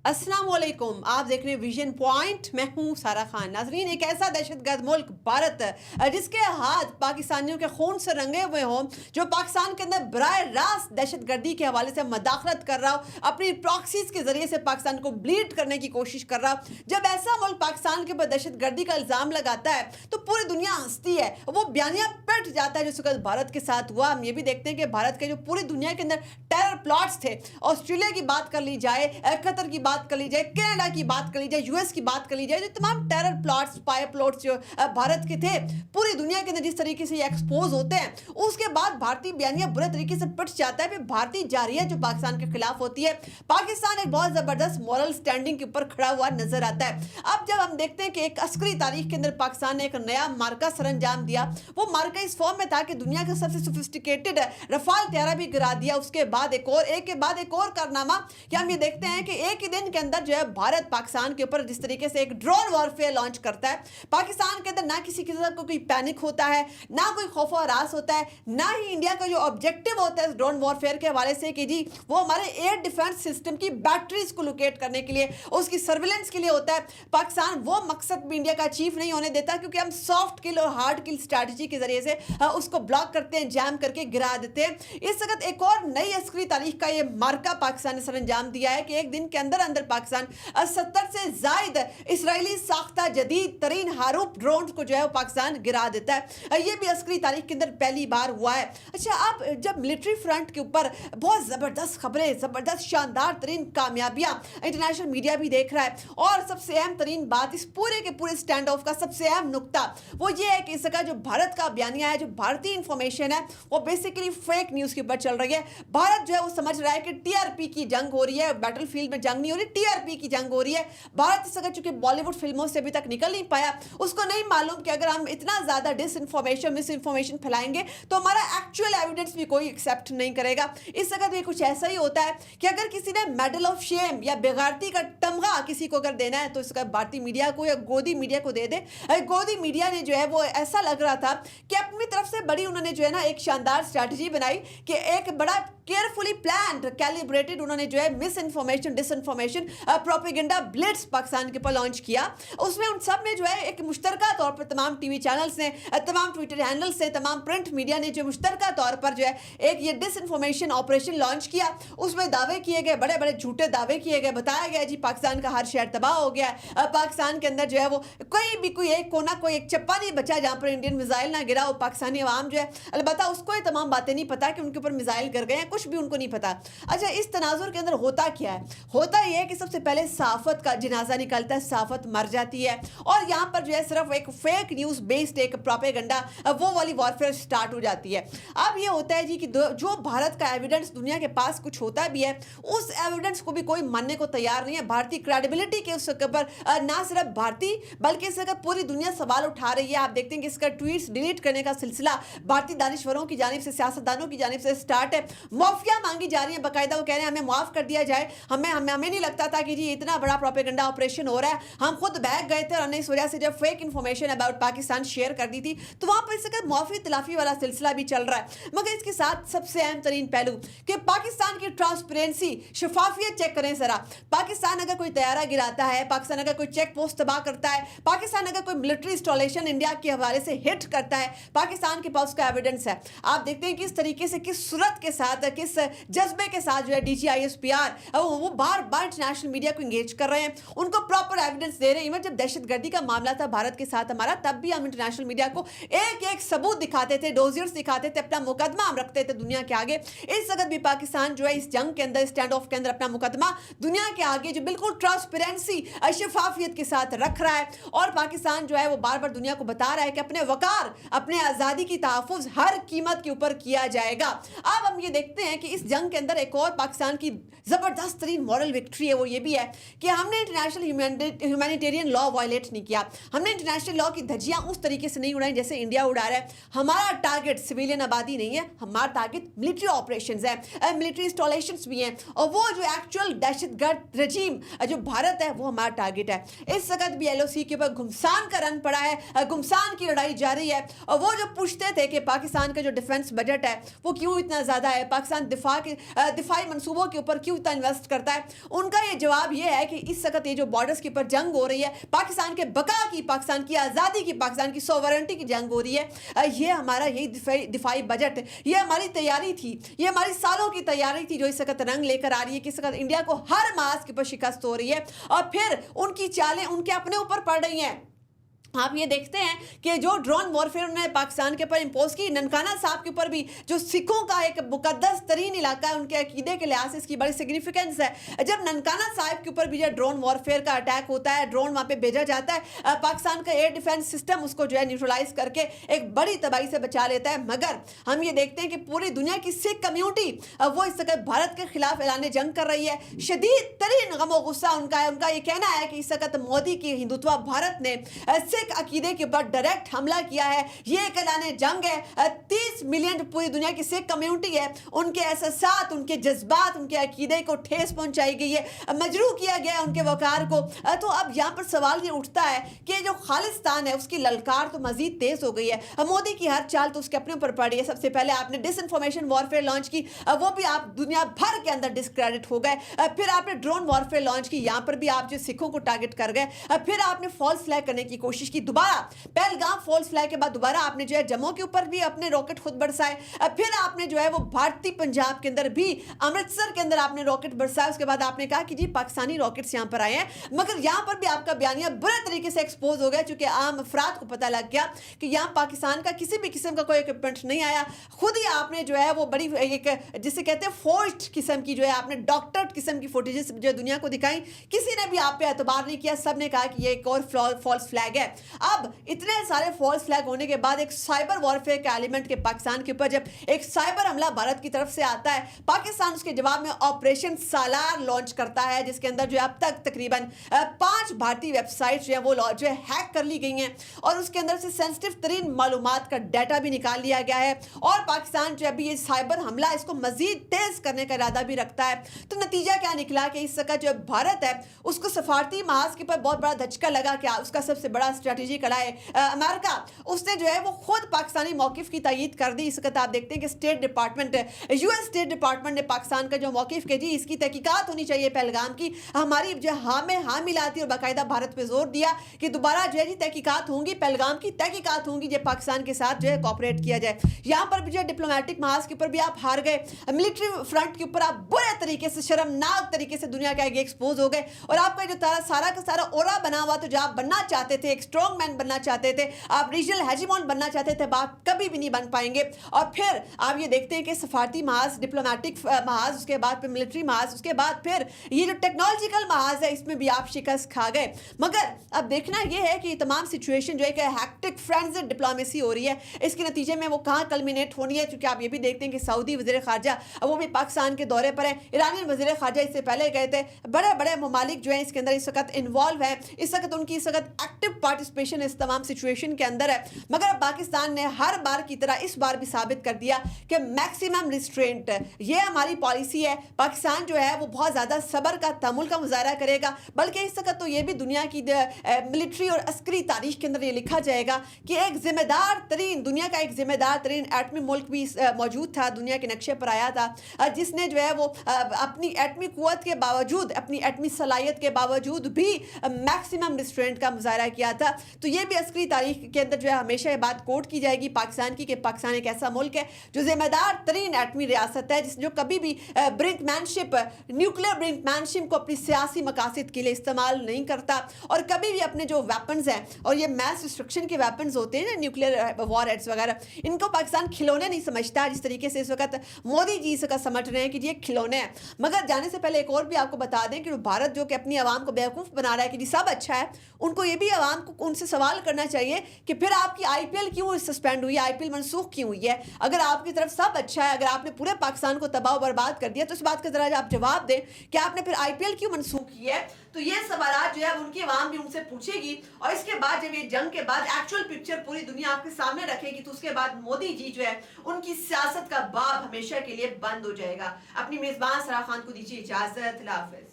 अस्सलाम वालेकुम, आप देख रहे हैं विजन पॉइंट। मैं हूं सारा खान। नाजरीन, एक ऐसा दहशतगर्द मुल्क भारत जिसके हाथ पाकिस्तानियों के खून से रंगे हुए हों, जो पाकिस्तान के अंदर बराह रास्त दहशतगर्दी के हवाले से मदाखलत कर रहा हो, अपनी प्रॉक्सीज के जरिए से पाकिस्तान को ब्लीड करने की कोशिश कर रहा हो। जब ऐसा मुल्क पाकिस्तान के ऊपर दहशतगर्दी का इल्ज़ाम लगाता है तो पूरी दुनिया हंसती है, वो बयानिया पिट जाता है, जो भारत के साथ हुआ। हम ये भी देखते हैं कि भारत के जो पूरी दुनिया के अंदर टेरर प्लॉट्स थे, ऑस्ट्रेलिया की बात कर ली जाए, कतर की बात कर ली जाए, कनाडा की बात कर ली जाए, यूएस की बात कर ली जाए, जो तमाम टेरर प्लॉट्स, स्पाई प्लॉट्स जो भारत के थे, पूरी दुनिया के अंदर जिस तरीके से ये एक्सपोज होते हैं, उसके बाद भारतीय बयानिया बुरे तरीके से पिट जाता है। फिर भारतीय जारिया जो पाकिस्तान के खिलाफ होती है, पाकिस्तान एक बहुत जबरदस्त मॉरल स्टैंडिंग के ऊपर खड़ा हुआ नजर आता है। अब जब हम देखते हैं कि एक अस्करी तारीख के अंदर पाकिस्तान ने एक नया मार्का सरंजाम दिया, वो मार्का इस फॉर्म में था कि दुनिया का सबसे सोफिस्टिकेटेड रफाल तैयारा भी गिरा दिया। उसके बाद एक के बाद एक और कारनामा कि हम ये देखते हैं कि एक ही दिन के अंदर जो है भारत पाकिस्तान के ऊपर जिस तरीके से एक ड्रोन वॉरफेयर लॉन्च करता है। पाकिस्तान के अंदर ना किसी किस्म का कोई पैनिक होता है, ना कोई खौफ और हरास होता है, ना ही इंडिया का जो ऑब्जेक्टिव होता है ड्रोन वॉरफेयर के हवाले से कि जी वो हमारे एयर डिफेंस सिस्टम की बैटरीज को लोकेट करने के लिए, उसकी सर्विलेंस के लिए होता है। पाकिस्तान वो मकसद भी इंडिया का अचीव नहीं होने देता, क्योंकि हम सॉफ्ट किल और हार्ड किल स्ट्रैटेजी के जरिए से उसको ब्लॉक करते हैं, जैम करके गिरा देते हैं। इस वक्त एक और नई अस्करी तारीख का ये मार्का पाकिस्तान ने सरंजाम दिया है कि एक दिन के अंदर अंदर पाकिस्तान 70 से जायद इसराइली साख्ता जदीद तरीन हारूफ ड्रोन को जो है वो पाकिस्तान गिरा देता है। ये भी अस्करी तारीख के अंदर पहली बार हुआ है। अच्छा, आप जब मिलिट्री फ्रंट के ऊपर बहुत ज़बरदस्त खबरें, ज़बरदस्त शानदार तरीन कामयाबियाँ इंटरनेशनल मीडिया भी देख रहा है, और सबसे अहम तरीन बात, इस पूरे के पूरे स्टैंड ऑफ का सबसे अहम नुकता वो ये है कि इसका जो भारत का बयानिया है, जो भारतीय इंफॉर्मेशन है, वो बेसिकली फेक न्यूज़ के ऊपर चल रही है। भारत जो है वो समझ रहा है कि टीआरपी की जंग हो रही है, बैटल फील्ड में जंग नहीं हो रही, टीआरपी की जंग हो रही है। भारत इस वक्त चूंकि बॉलीवुड फिल्मों से अभी तक निकल नहीं पाया, उसको नहीं मालूम कि अगर हम इतना ज्यादा डिस इन्फॉर्मेशन, मिस इन्फॉर्मेशन फैलाएंगे तो हमारा एक्चुअल एविडेंस भी कोई एक्सेप्ट नहीं करेगा। इस वक्त ये कुछ ऐसा ही होता है कि अगर किसी ने मेडल ऑफ शेम या बेगारती का तमगा किसी को अगर देना है तो इसका भारतीय मीडिया को या गोदी मीडिया को दे दे। गोदी मीडिया ने जो है वो ऐसा लग रहा था कि अपनी तरफ से बड़ी उन्होंने जो है ना एक शानदार स्ट्रैटेजी बनाई कि एक बड़ा केयरफुली प्लान्ड, कैलिब्रेटेड उन्होंने जो है misinformation, disinformation, propaganda blitz Pakistan के ऊपर लॉन्च किया। उसमें उन सब ने जो है एक मुश्तरका तौर पर तमाम टीवी चैनल्स ने, तमाम ट्विटर हैंडल्स से, तमाम प्रिंट मीडिया ने जो मुश्तरका तौर पर जो है एक ये डिस इन्फॉर्मेशन ऑपरेशन लॉन्च किया। उसमें दावे किए गए, बड़े बड़े झूठे दावे किए गए, बताया गया जी पाकिस्तान का हर शहर तबाह हो गया है, पाकिस्तान के अंदर जो है वो कोई भी कोई एक कोना, कोई एक चप्पा नहीं बचा जहाँ पर इंडियन मिसाइल ना गिरा। वो पाकिस्तानी अवाम जो है अलबत्ता उसको ये तमाम बातें नहीं पता कि उनके ऊपर मिसाइल गिर गए हैं, कुछ भी उनको नहीं पता। अच्छा, इस तनाजुर के अंदर होता क्या है? होता यह है कि सबसे पहले सहाफत का जनाजा निकलता है, सहाफत मर जाती है, और यहाँ पर जो है सिर्फ एक फेक न्यूज़ बेस्ड एक प्रोपेगेंडा, वो वाली वॉरफेयर स्टार्ट हो जाती है। अब ये होता है जी कि जो भारत का एविडेंस दुनिया के पास कुछ होता भी है, उस एविडेंस को भी कोई मानने को तैयार नहीं है। भारतीय क्रेडिबिलिटी के उस पर ना सिर्फ भारतीय बल्कि इसका पूरी दुनिया सवाल उठा रही है। आप देखते हैं कि इसका ट्वीट्स डिलीट करने का सिलसिला भारतीय दानिश्वरों की जानिब से, सियासतदानों की जानिब से स्टार्ट है। माफिया मांगी जा रही है बाकायदा, वो कह रहे हैं हमें माफ कर दिया जाए, हमें नहीं लगता था कि जी इतना बड़ा प्रोपेगेंडा ऑपरेशन हो रहा है, हम खुद बहक गए थे और हमने इस वजह से जब fake information about Pakistan share कर दी थी। तो वहां पर इसका माफी तलाफी वाला सिलसिला भी चल रहा है। मगर इसके साथ सबसे अहम तरीन पहलू कि पाकिस्तान की ट्रांसपेरेंसी, शफाफियत चेक करें जरा। पाकिस्तान अगर कोई तैयारा गिराता है, पाकिस्तान अगर कोई चेक पोस्ट तबाह करता है, पाकिस्तान अगर कोई मिलिट्री इंस्टॉलेशन इंडिया के हवाले से हिट करता है, पाकिस्तान के पास उसका एविडेंस है। आप देखते हैं किस तरीके से, किस सूरत के साथ, किस जज्बे के साथ जो है DGISPR वो बार बार इंटरनेशनल मीडिया को इंगेज कर रहे हैं, उनको प्रॉपर एविडेंस दे रहे हैं। इवन जब दहशतगर्दी का मामला था भारत के साथ हमारा, तब भी हम इंटरनेशनल मीडिया को एक एक सबूत दिखाते थे, डोजियर्स दिखाते थे, अपना मुकदमा हम रखते थे दुनिया के आगे। इस वक्त भी पाकिस्तान जो है इस जंग के अंदर, स्टैंड ऑफ के अंदर अपना मुकदमा दुनिया के आगे जो बिल्कुल ट्रांसपेरेंसी, शफाफियत के साथ रख रहा है, और पाकिस्तान जो है वो बार बार दुनिया को बता रहा है कि अपने वकार, अपने आज़ादी की तहफ़्फ़ुज़ हर कीमत के ऊपर किया जाएगा। अब हम ये देखते हैं कि इस जंग के अंदर एक और पाकिस्तान की जबरदस्त तरीन मॉरल विक्ट्री है, वो ये भी है कि हमने इंटरनेशनल ह्यूमैनिटेरियन लॉ वायलेट नहीं किया, हमने इंटरनेशनल लॉ की धज्जियां उस तरीके से नहीं उड़ाई जैसे इंडिया उड़ा रहा है। हमारा टारगेट सिविलियन आबादी नहीं है, हमारा टारगेट मिलिट्री ऑपरेशंस है, मिलिट्री इंस्टॉलेशंस भी हैं, और वो जो एक्चुअल दहशतगर्द रजीम जो भारत है वो हमारा टारगेट है। इस वक्त भी LOC के ऊपर घुमसान का रन पड़ा है, घुमसान की लड़ाई जारी है। और वो जो पूछते थे कि पाकिस्तान का जो डिफेंस बजट है वो क्यों इतना ज़्यादा है, पाकिस्तान दिफाई मनसूबों के ऊपर क्यों इतना इन्वेस्ट करता है, उनका उनका ये जवाब ये है कि इस वक्त ये जो बॉर्डर्स के ऊपर जंग हो रही है, पाकिस्तान के बका की, पाकिस्तान की आज़ादी की, पाकिस्तान की सोवरेनिटी की जंग हो रही है, ये हमारा यही दिफाई बजट, ये हमारी तैयारी थी, ये हमारी सालों की तैयारी थी जो इस वक्त रंग लेकर आ रही है कि इस वक्त इंडिया को हर मास के ऊपर शिकस्त हो रही है और फिर उनकी चालें उनके अपने ऊपर पड़ रही हैं। आप ये देखते हैं कि जो ड्रोन वॉरफेयर उन्होंने पाकिस्तान के ऊपर इम्पोज की, ननकाना साहब के ऊपर भी, जो सिखों का एक मुकद्दस तरीन इलाका है, उनके अकीदे के लिहाज से इसकी बड़ी सिग्निफिकेंस है। जब ननकाना साहब के ऊपर भी जो ड्रोन वॉरफेयर का अटैक होता है, ड्रोन वहाँ पे भेजा जाता है, पाकिस्तान का एयर डिफेंस सिस्टम उसको जो है न्यूट्रलाइज करके एक बड़ी तबाही से बचा लेता है। मगर हम ये देखते हैं कि पूरी दुनिया की सिख कम्यूनिटी वो इस वक्त भारत के खिलाफ ऐलान जंग कर रही है। शदीद तरीन गम गुस्सा उनका है। उनका ये कहना है कि इस वक्त मोदी की हिंदुत्व भारत ने अकीदे के ऊपर डायरेक्ट हमला किया है, ये एक ऐलान जंग है। 30 मिलियन पूरी दुनिया की सिख कम्युनिटी है, उनके एहसास, उनके जज्बात, उनके अकीदे को ठेस पहुंचाई गई है, मजरू किया गया है उनके वकार को। तो अब यहाँ पर सवाल ये उठता है कि जो खालिस्तान है उसकी ललकार तो मजीद तेज हो गई है। मोदी की हर चाल तो उसके अपने ऊपर पड़ी है। सबसे पहले आपने डिसइंफॉर्मेशन वॉरफेयर लॉन्च की, वो भी आप दुनिया भर के अंदर डिस्क्रेडिट हो गए। फिर आपने ड्रोन वॉरफेयर लॉन्च की, यहाँ पर भी आप जो सिखों को टारगेट कर गए। फिर आपने फॉल्स फ्लैग करने की कोशिश की, दोबारा पहलगाम फॉल्स फ्लैग के बाद दोबारा आपने जो है जम्मू के ऊपर भी अपने रॉकेट खुद बरसाए। फिर आपने जो है वो भारतीय पंजाब के अंदर भी, अमृतसर के अंदर आपने रॉकेट बरसाए। उसके बाद आपने कहा कि जी पाकिस्तानी रॉकेट्स यहाँ पर आए हैं, मगर यहाँ पर भी आपका बयानिया बुरे तरीके से एक्सपोज हो गया, चूंकि आम अफराद को पता लग गया कि यहाँ पाकिस्तान का किसी भी किस्म का कोई इक्विपमेंट नहीं आया। खुद ही आपने जो है वो बड़ी एक जिसे कहते हैं फोर्स्ड किस्म की जो है आपने डॉक्टर्ड किस्म की फुटेजेस जो दुनिया को दिखाई। किसी ने भी आप पे एतबार नहीं किया, सब ने कहा कि ये एक और फॉल्स फ्लैग है। अब इतने सारे फॉल्स फ्लैग होने के बाद एक साइबर वॉरफेयर के एलिमेंट के पाकिस्तान के ऊपर जब एक साइबर हमला भारत की तरफ से आता है, पाकिस्तान उसके जवाब में ऑपरेशन सालार लॉन्च करता है, जिसके अंदर जो अब तक तकरीबन 5 भारतीय वेबसाइट्स जो है वो जो है हैक कर ली गई हैं और उसके अंदर से सेंसिटिव तरीन मालूमात का डाटा भी निकाल लिया गया है। और पाकिस्तान जो अभी ये साइबर हमला इसको मजीद तेज करने का इरादा भी रखता है। तो नतीजा क्या निकला कि इस वक्त जो भारत है उसको सफारती महाज के ऊपर बहुत बड़ा धचका लगा। क्या उसका सबसे बड़ा स्ट्रेटेजी कड़ा है अमेरिका, उसने जो है वो खुद पाकिस्तानी मौकिफ की तायीद कर दी। इस वक्त आप देखते हैं कि state department, US state department ने पाकिस्तान का जो मौकिफ के जी इसकी तहकीकात होनी चाहिए पहलगाम की, हमारी जो हाँ में हाँ मिलाती और बाकायदा भारत पे जोर दिया कि दोबारा जो है जी तहकीकात होंगी, पहलगाम की तहकीकात होंगी, जो पाकिस्तान के साथ जो है कॉपरेट किया जाए। यहाँ पर भी जो डिप्लोमेटिक महाज के ऊपर भी आप हार गए, मिलिट्री फ्रंट के ऊपर आप बुरे तरीके से, शर्मनाक तरीके से दुनिया के आगे एक्सपोज हो गए और आपका जो सारा का सारा ओरा बना हुआ, तो जो आप बनना चाहते थे, एक स्ट्रॉन्ग मैन बनना चाहते थे, आप रीजनल हेजिमोन बनना चाहते थे, आप कभी भी नहीं बन पाएंगे। और फिर आप ये देखते हैं कि सफारती महाज, डिप्लोमेटिक महाज, उसके बाद फिर मिलिट्री महाज, उसके बाद फिर ये जो टेक्नोलॉजिकल महाज है इसमें भी आप शिकस्त खा गए। मगर अब देखना यह है कि तमाम सिचुएशन जो है कि हैक्टिक फ्रेंड्स डिप्लोमेसी हो रही है, इसके नतीजे में वो कहाँ कल्मिनेट होनी है, क्योंकि आप ये भी देखते हैं कि सऊदी वज़ीर ख़ारजा वो भी पाकिस्तान के दौरे पर है, ईरानी वज़ीर ख़ारजा इससे पहले गए थे। बड़े बड़े ममालिक जो है इसके अंदर इस वक्त इन्वॉल्व है, इस वक्त उनकी इस वक्त एक्टिव पार्टिसिपेशन इस तमाम सिचुएशन के अंदर है। मगर पाकिस्तान ने हर बार की तरह इस बार भी साबित कर दिया कि मैक्सिमम रिस्ट्रेंट ये हमारी पॉलिसी है। पाकिस्तान जो है वो बहुत ज़्यादा सब्र का, तहम्मुल का मुजाहरा करेगा, बल्कि इस वक्त तो ये भी दुनिया की मिलिट्री और अस्करी तारीख के अंदर ये लिखा जाएगा कि एक जिम्मेदार तरीन, दुनिया का एक जिम्मेदार तरीन एटमी मुल्क भी मौजूद था, दुनिया के नक्शे पर आया था, जिसने जो है वो अपनी एटमी कुव्वत के बावजूद, अपनी एटमी सलाहियत के बावजूद भी मैक्सिमम रिस्ट्रेंट का मुजाहरा किया था। तो ये भी अस्करी तारीख के अंदर जो है हमेशा ये बात कोट की जाएगी पाकिस्तान की कि पाकिस्तान एक ऐसा मुल्क है जो जिम्मेदार तरीन एटमी रियासत है, जो कभी भी ब्रिंकमैनशिप, न्यूक्लियर ब्रिंकमैनशिप को अपनी सियासी मकासद के लिए इस्तेमाल नहीं करता और कभी भी अपने जो वेपन्स हैं, और ये मैस डिस्ट्रक्शन के वेपन्स होते हैं ना, न्यूक्लियर वॉर हेड्स वगैरह, इनको पाकिस्तान खिलौने नहीं समझता, जिस तरीके से इस वक्त मोदी जी इस वक्त समझ रहे हैं कि ये खिलौने हैं। मगर जाने से पहले एक और भी आपको बता दें कि भारत जो कि अपनी आवाम को बेवकूफ़ बना रहा है कि जी सब अच्छा है, उनको ये भी आवाम को उनसे सवाल करना चाहिए कि फिर आपकी आईपीएल क्यों सस्पेंड हुई है, आईपीएल मनसूख क्यों हुई है? अगर आपकी तरफ सब अच्छा है, अगर आपने पूरे पाकिस्तान को तबाह बर्बाद कर दिया, तो इस बात का जरा आप जवाब दें कि आपने फिर आईपीएल क्यों मनसूख की है। तो ये सवाल जो है उनकी आवाम भी उनसे पूछेगी और इसके बाद जब ये जंग के बाद एक्चुअल पिक्चर पूरी दुनिया आपके सामने रखेगी, तो उसके बाद मोदी जी जो है उनकी सियासत का बाब हमेशा के लिए बंद हो जाएगा। अपनी मेजबान सरा खान को दीजिए इजाजत। अल्लाह हाफिज।